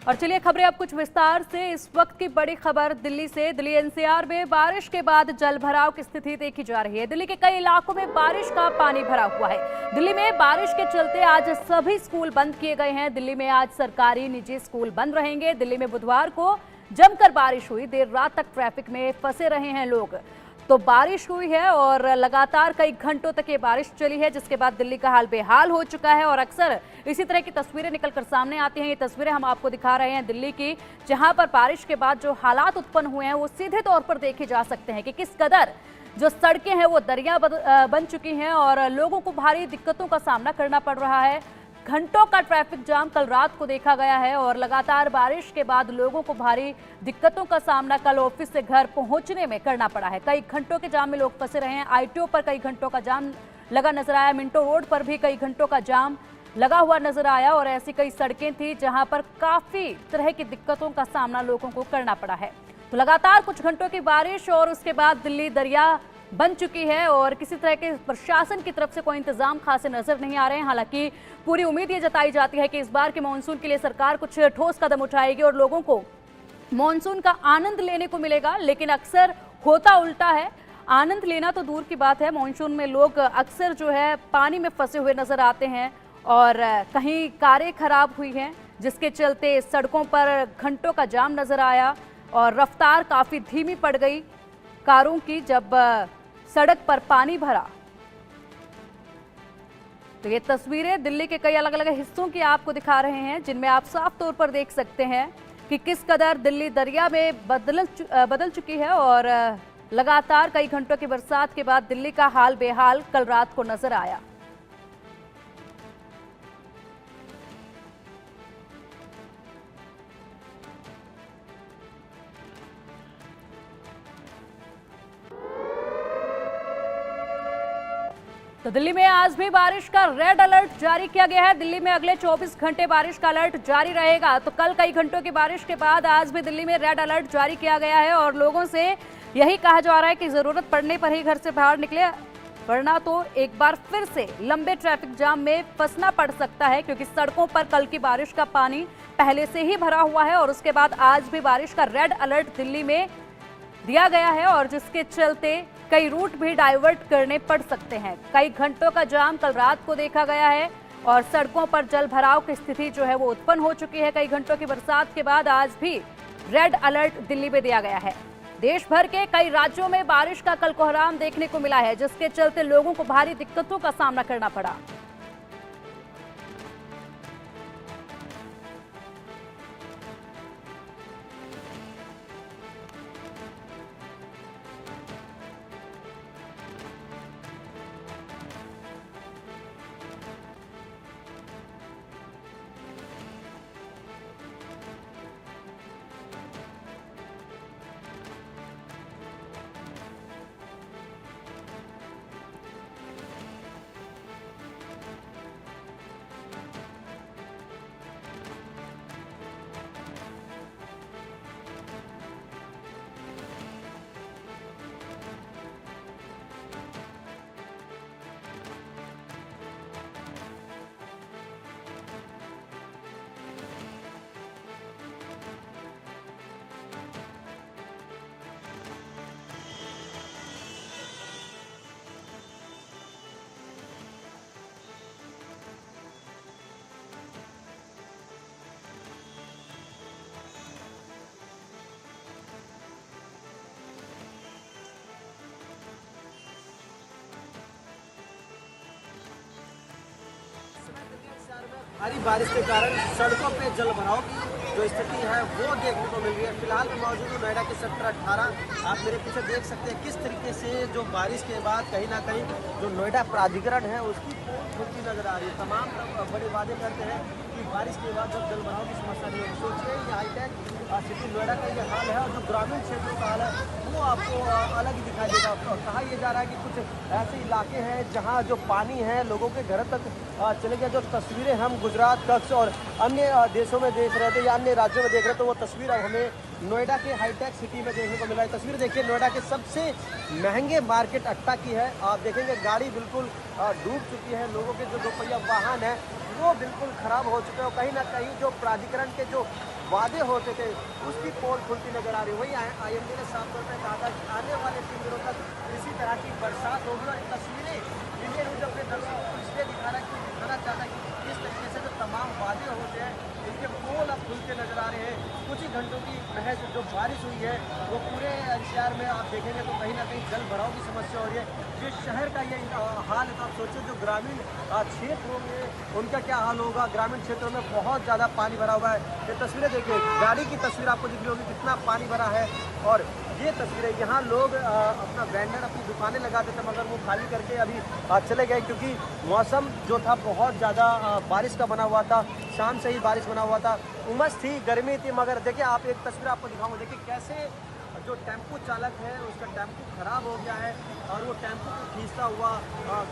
और चलिए खबरें अब कुछ विस्तार से। इस वक्त की बड़ी खबर दिल्ली से। दिल्ली एनसीआर में बारिश के बाद जल भराव की स्थिति देखी जा रही है। दिल्ली के कई इलाकों में बारिश का पानी भरा हुआ है। दिल्ली में बारिश के चलते आज सभी स्कूल बंद किए गए हैं। दिल्ली में आज सरकारी निजी स्कूल बंद रहेंगे। दिल्ली में बुधवार को जमकर बारिश हुई। देर रात तक ट्रैफिक में फंसे रहे हैं लोग। तो बारिश हुई है और लगातार कई घंटों तक ये बारिश चली है, जिसके बाद दिल्ली का हाल बेहाल हो चुका है। और अक्सर इसी तरह की तस्वीरें निकलकर सामने आती हैं। ये तस्वीरें हम आपको दिखा रहे हैं दिल्ली की, जहां पर बारिश के बाद जो हालात उत्पन्न हुए हैं वो सीधे तौर पर देखे जा सकते हैं कि किस कदर जो सड़कें हैं वो दरिया बन चुकी हैं और लोगों को भारी दिक्कतों का सामना करना पड़ रहा है। घंटों का ट्रैफिक जाम कल रात को देखा गया है और लगातार बारिश के बाद लोगों को भारी दिक्कतों का सामना कल ऑफिस से घर पहुंचने में करना पड़ा है। कई घंटों के जाम में लोग फंसे रहे हैं। आईटीओ पर कई घंटों का जाम लगा नजर आया। मिंटो रोड पर भी कई घंटों का जाम लगा हुआ नजर आया और ऐसी कई सड़कें थी जहां पर काफी तरह की दिक्कतों का सामना लोगों को करना पड़ा है। तो लगातार कुछ घंटों की बारिश और उसके बाद दिल्ली दरिया बन चुकी है और किसी तरह के प्रशासन की तरफ से कोई इंतजाम खासे नजर नहीं आ रहे हैं। हालांकि पूरी उम्मीद ये जताई जाती है कि इस बार के मानसून के लिए सरकार कुछ ठोस कदम उठाएगी और लोगों को मानसून का आनंद लेने को मिलेगा। लेकिन अक्सर होता उल्टा है। आनंद लेना तो दूर की बात है, मानसून में लोग अक्सर जो है पानी में फंसे हुए नजर आते हैं और कहीं कारें खराब हुई हैं, जिसके चलते सड़कों पर घंटों का जाम नजर आया और रफ्तार काफी धीमी पड़ गई कारों की जब सड़क पर पानी भरा। तो ये तस्वीरें दिल्ली के कई अलग अलग हिस्सों की आपको दिखा रहे हैं, जिनमें आप साफ तौर पर देख सकते हैं कि किस कदर दिल्ली दरिया में बदल चुकी है और लगातार कई घंटों की बरसात के बाद दिल्ली का हाल बेहाल कल रात को नजर आया। तो दिल्ली में आज भी बारिश का रेड अलर्ट जारी किया गया है। दिल्ली में अगले 24 घंटे बारिश का अलर्ट जारी रहेगा। तो कल कई घंटों की बारिश के बाद आज भी दिल्ली में रेड अलर्ट जारी किया गया है और लोगों से यही कहा जा रहा है कि जरूरत पड़ने पर ही घर से बाहर निकले, वरना तो एक बार फिर से लंबे ट्रैफिक जाम में फंसना पड़ सकता है, क्योंकि सड़कों पर कल की बारिश का पानी पहले से ही भरा हुआ है और उसके बाद आज भी बारिश का रेड अलर्ट दिल्ली में दिया गया है और जिसके चलते कई रूट भी डाइवर्ट करने पड़ सकते हैं। कई घंटों का जाम कल रात को देखा गया है और सड़कों पर जल भराव की स्थिति जो है वो उत्पन्न हो चुकी है। कई घंटों की बरसात के बाद आज भी रेड अलर्ट दिल्ली में दिया गया है। देश भर के कई राज्यों में बारिश का कल कोहराम देखने को मिला है, जिसके चलते लोगों को भारी दिक्कतों का सामना करना पड़ा। भारी बारिश के कारण सड़कों पे जल भराव की जो स्थिति है वो देखने को मिल रही है। फिलहाल मैं मौजूद हूँ नोएडा के सेक्टर 18। आप मेरे पीछे देख सकते हैं किस तरीके से जो बारिश के बाद कहीं ना कहीं जो नोएडा प्राधिकरण है उसकी खुलती नजर आ रही है। तमाम बड़े वादे करते हैं कि बारिश के बाद जब जल भराव की समस्या नहीं होगी। सोचिए ये हाईटेक सिटी नोएडा का ये हाल है और जो ग्रामीण क्षेत्रों का हाल है वो आपको अलग ही दिखाई देगा। कहा यह जा रहा है कि कुछ ऐसे इलाके हैं जहाँ जो पानी है लोगों के घर तक चले गए। जो तस्वीरें हम गुजरात, कच्छ और अन्य देशों में देख रहे थे या अन्य राज्यों में देख रहे थे, वो तस्वीर अब हमें नोएडा के हाईटेक सिटी में देखने को मिला है। तस्वीर देखिए नोएडा के सबसे महंगे मार्केट अट्टा की है। आप देखेंगे गाड़ी बिल्कुल डूब चुकी है। लोगों के जो दोपहिया वाहन है वो बिल्कुल खराब हो चुके हैं। कहीं ना कहीं जो प्राधिकरण के जो वादे होते थे उसकी पोल खुलती नजर आ रही है। वही IMD ने साफ तौर पर कहा था कि आने वाले 3 दिनों तक इसी तरह की बरसात होगी। और तस्वीरें इंडियन न्यूज अपने दर्शकों को इसलिए दिखाना चाहता है कि किस तरीके से जो तमाम वादे होते हैं इनके पोल अब खुलते नजर आ रहे हैं। कुछ ही घंटों की महज जो बारिश हुई है वो पूरे NCR में आप देखेंगे तो कहीं ना कहीं जल भराव की समस्या हो रही है। जिस शहर का ये हाल है तो आप सोचिए जो ग्रामीण क्षेत्र होंगे उनका क्या हाल होगा। ग्रामीण क्षेत्रों में बहुत ज़्यादा पानी भरा हुआ है। ये तस्वीरें देखिए, गाड़ी की तस्वीर आपको दिख रही होगी कितना पानी भरा है। और ये तस्वीरें यहाँ लोग अपना वेंडर अपनी दुकानें लगाते थे मगर वो खाली करके अभी चले गए क्योंकि मौसम जो था बहुत ज़्यादा बारिश का बना हुआ था। शाम से ही बारिश बना हुआ था, उमस थी, गर्मी थी। मगर देखिए आप एक तस्वीर आपको दिखाऊंगा, देखिए कैसे जो टेम्पो चालक है उसका टेम्पो खराब हो गया है और वो टेम्पो को खींचता हुआ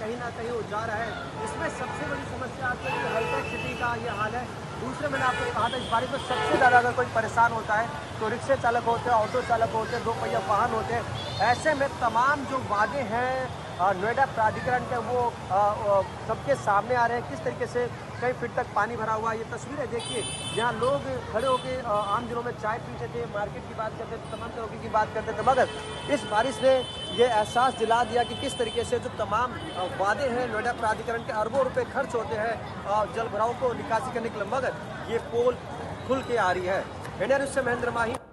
कहीं ना कहीं वो जा रहा है। इसमें सबसे बड़ी समस्या आती है कि हाईटेक सिटी का ये हाल है। दूसरे मैंने आपको कहा था इस बारिश में सबसे ज़्यादा अगर कोई परेशान होता है तो रिक्शे चालक होते हैं, ऑटो चालक होते हैं, 2 पहिया वाहन होते हैं। ऐसे में तमाम जो वादे हैं नोएडा प्राधिकरण के वो सबके सामने आ रहे हैं। किस तरीके से कई फीट तक पानी भरा हुआ है। ये तस्वीरें देखिए जहाँ लोग खड़े होकर आम दिनों में चाय पीते थे, मार्केट की बात करते थे, तमाम तरह की बात करते थे। मगर इस बारिश ने ये एहसास दिला दिया कि किस तरीके से जो तमाम वादे हैं नोएडा प्राधिकरण के अरबों रुपए खर्च होते हैं जल भराव को निकासी करने के लिए, मगर ये पोल खुल के आ रही है। इंडिया न्यूज़ से महेंद्र माही।